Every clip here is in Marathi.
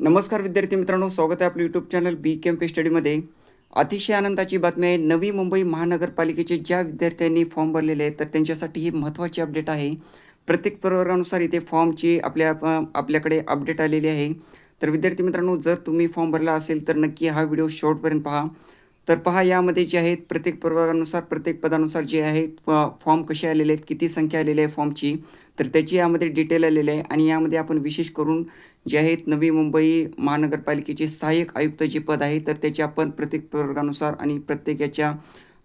नमस्कार विद्यार्थी मित्रांनो, स्वागत आहे आपल्या यूट्यूब चॅनल बी केम पी स्टडीमध्ये. अतिशय आनंदाची बातमी आहे. नवी मुंबई महानगरपालिकेचे ज्या विद्यार्थ्यांनी फॉर्म भरलेले आहेत तर त्यांच्यासाठी ही महत्त्वाची अपडेट आहे. प्रत्येक प्रवर्गानुसार इथे फॉर्मची आपल्याकडे अपडेट आलेली आहे. तर विद्यार्थी मित्रांनो, जर तुम्ही फॉर्म भरला असेल तर नक्की हा व्हिडिओ शेवटपर्यंत पहा. तर पहा, यामध्ये जे आहेत प्रत्येक प्रवर्गानुसार प्रत्येक पदानुसार जे आहे फॉर्म कसे आलेले आहेत, किती संख्या आलेली आहे फॉर्मची, तर त्याची यामध्ये डिटेल आलेली आहे. आणि यामध्ये आपण विशेष करून जे आहेत नवी मुंबई महानगरपालिकेचे सहाय्यक आयुक्त जे पद आहे तर त्याचे आपण प्रत्येक प्रवर्गानुसार आणि प्रत्येक याच्या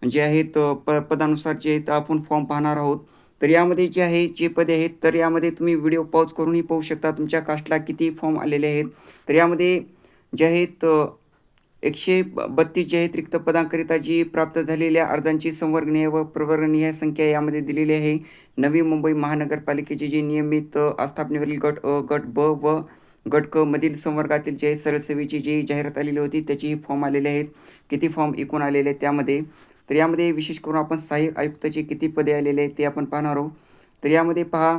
जे आहेत पदानुसार जे आहेत आपण फॉर्म पाहणार आहोत. तर यामध्ये जे आहे जे पदे आहेत तर यामध्ये तुम्ही व्हिडिओ पॉज करूनही पाहू शकता तुमच्या कास्टला किती फॉर्म आलेले आहेत. तर यामध्ये जे आहेत 132 जे आहेत रिक्त पदांकरिता जी प्राप्त झालेल्या अर्जांची संवर्गनीय व प्रवर्गनीय संख्या यामध्ये दिलेली आहे. नवी मुंबई महानगरपालिकेचे जे नियमित आस्थापनेवरील गट अ, गट ब व गट क मधील संवर्गातील जे सरळसेवेची जी जाहिरात आलेली होती त्याची फॉर्म आलेले आहेत. किती फॉर्म एकूण आलेले आहेत त्यामध्ये. तर यामध्ये विशेष करून आपण सहाय्यक आयुक्ताचे किती पदे आलेले आहेत ते आपण पाहणार आहोत. तर यामध्ये पहा,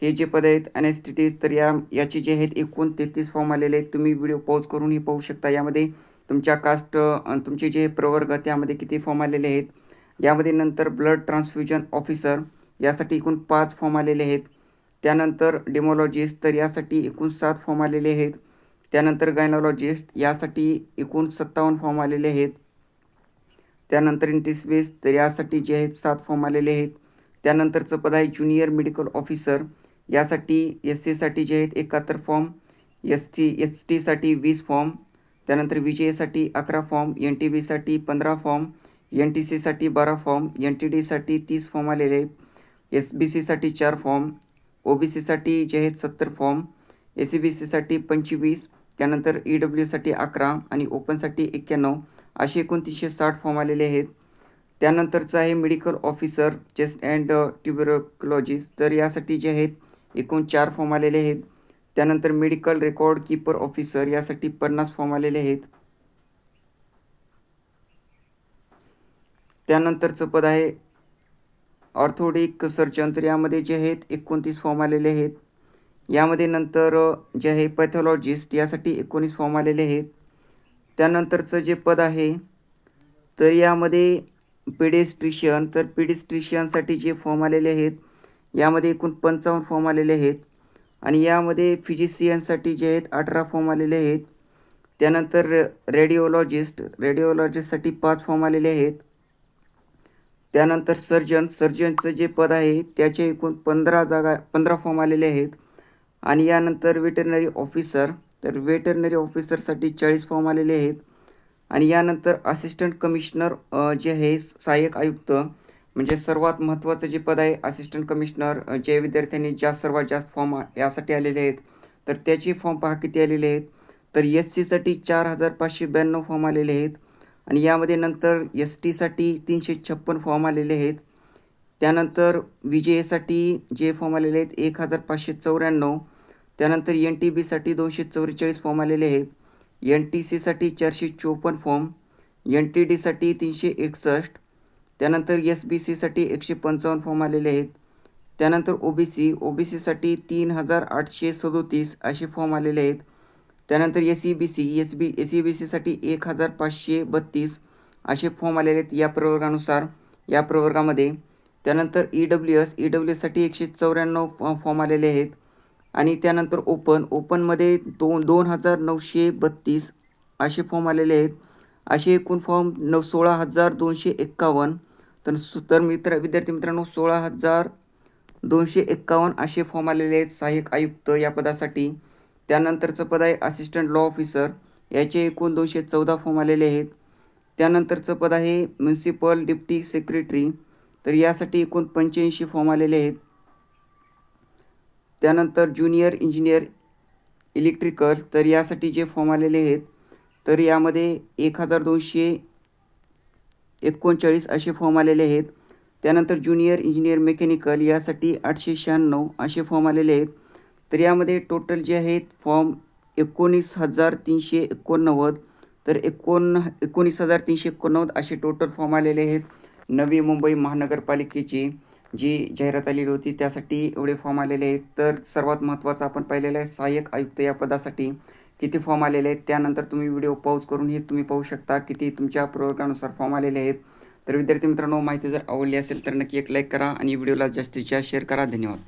हे जे पद आहेत अनेस्थेटिस्ट, तर याचे जे आहेत एकूण 33 फॉर्म आलेले आहेत. तुम्ही व्हिडिओ पॉज करूनही पाहू शकता. यामध्ये तुमच्या कास्ट तुमचे जे प्रवर्ग त्यामध्ये किती फॉर्म आलेले आहेत. यामध्ये नंतर ब्लड ट्रान्सफ्युजन ऑफिसर यासाठी एकूण 5 फॉर्म आलेले आहेत. त्यानंतर डेमोलॉजिस्ट, तर यासाठी एकूण 7 फॉर्म आलेले आहेत. त्यानंतर गायनॉलॉजिस्ट यासाठी एकूण 57 फॉर्म आलेले आहेत. त्यानंतर इंटेन्सिव्हिस्ट, तर यासाठी जे आहेत 7 फॉर्म आलेले आहेत. त्यानंतरचं पद आहे ज्युनियर मेडिकल ऑफिसर, यासाठी SC साठी जे आहेत 71 फॉर्म, ST साठी 20 फॉर्म. त्यानंतर VJA साठी 11 फॉर्म, NTB साठी 15 फॉर्म, NTC साठी 12 फॉर्म, NTD साठी 30 फॉर्म आलेले आहेत. SBC साठी 4 फॉर्म, OBC साठी जे आहेत 70 फॉर्म, SCBC साठी 25, त्यानंतर EW साठी 11 आणि ओपनसाठी 91 असे एकूण 360 फॉर्म आलेले आहेत. त्यानंतरचं आहे medical officer chest and tuberculosis, तर यासाठी जे आहेत एकूण 4 फॉर्म आलेले आहेत. त्यानंतर मेडिकल रेकॉर्ड कीपर ऑफिसर यासाठी 50 फॉर्म आलेले आहेत. त्यानंतरचं पद आहे ऑर्थोडिक सर्जन, तर यामध्ये जे आहेत 29 फॉर्म आलेले आहेत. यामध्ये नंतर जे आहे पॅथॉलॉजिस्ट यासाठी 19 फॉर्म आलेले आहेत. त्यानंतरचं जे पद आहे तर यामध्ये पेडिस्ट्रिशियन, तर पेडिस्ट्रिशियनसाठी जे फॉर्म आलेले आहेत यामध्ये एकूण 55 फॉर्म आलेले आहेत. आणि यामध्ये फिजिशियनसाठी जे आहेत 18 फॉर्म आलेले आहेत. त्यानंतर रेडिओलॉजिस्टसाठी 5 फॉर्म आलेले आहेत. त्यानंतर सर्जनचं जे पद आहे त्याचे एकूण 15 फॉर्म आलेले आहेत. आणि यानंतर वेटरनरी ऑफिसर, तर वेटरनरी ऑफिसरसाठी 40 फॉर्म आलेले आहेत. आणि यानंतर असिस्टंट कमिशनर जे आहे सहाय्यक आयुक्त, म्हणजे सर्वात महत्त्वाचं जे पद आहे असिस्टंट कमिशनर, जे विद्यार्थ्यांनी सर्वात जास्त फॉर्म यासाठी आलेले आहेत तर त्याचे फॉर्म पहा किती आलेले आहेत. तर SC साठी 4592 फॉर्म आलेले आहेत. आणि यामध्ये नंतर ST साठी 356 फॉर्म आलेले आहेत. त्यानंतर VJA साठी जे फॉर्म आलेले आहेत 1594. त्यानंतर NTB साठी 244 फॉर्म आलेले आहेत. NTC साठी 454 फॉर्म, NTD साठी 361. त्यानंतर SBC साठी 155 फॉर्म आलेले आहेत. त्यानंतर OBC साठी 3837 असे फॉर्म आलेले आहेत. त्यानंतर SEBC साठी 1532 असे फॉर्म आलेले आहेत या प्रवर्गानुसार या प्रवर्गामध्ये. त्यानंतर EWS साठी 194 फॉर्म आलेले आहेत. आणि त्यानंतर ओपनमध्ये 2932 असे फॉर्म आलेले आहेत. असे एकूण फॉर्म 16,251. तर विद्यार्थी मित्रांनो 16,251 असे फॉर्म आलेले आहेत सहाय्यक आयुक्त या पदासाठी. त्यानंतरचं पद आहे असिस्टंट लॉ ऑफिसर, याचे एकूण 214 फॉर्म आलेले आहेत. त्यानंतरचं पद आहे म्युन्सिपल डिप्टी सेक्रेटरी, तर यासाठी एकूण 85 फॉर्म आलेले आहेत. त्यानंतर ज्युनियर इंजिनियर इलेक्ट्रिकल, तर यासाठी जे फॉर्म आलेले आहेत तर यामध्ये 1239 असे फॉर्म आलेले आहेत. त्यानंतर ज्युनियर इंजिनियर मेकॅनिकल यासाठी 896 असे फॉर्म आलेले आहेत. तर यामध्ये टोटल जे आहेत फॉर्म 19,389, तर 19,389 असे टोटल फॉर्म आलेले आहेत. नवी मुंबई महानगरपालिकेची जी जाहिरात आलेली होती त्यासाठी एवढे फॉर्म आलेले आहेत. तर सर्वात महत्त्वाचं आपण पाहिलेलं आहे सहाय्यक आयुक्त या पदासाठी किती फॉर्म आलेले आहेत. त्यानंतर तुम्ही व्हिडिओ पॉज करूनही तुम्ही पाहू शकता किती तुमच्या प्रयोगानुसार फॉर्म आलेले आहेत. तर विद्यार्थी मित्रांनो, माहिती जर आवडली असेल तर नक्की एक लाईक करा आणि व्हिडिओला जास्तीत जास्त शेअर करा. धन्यवाद.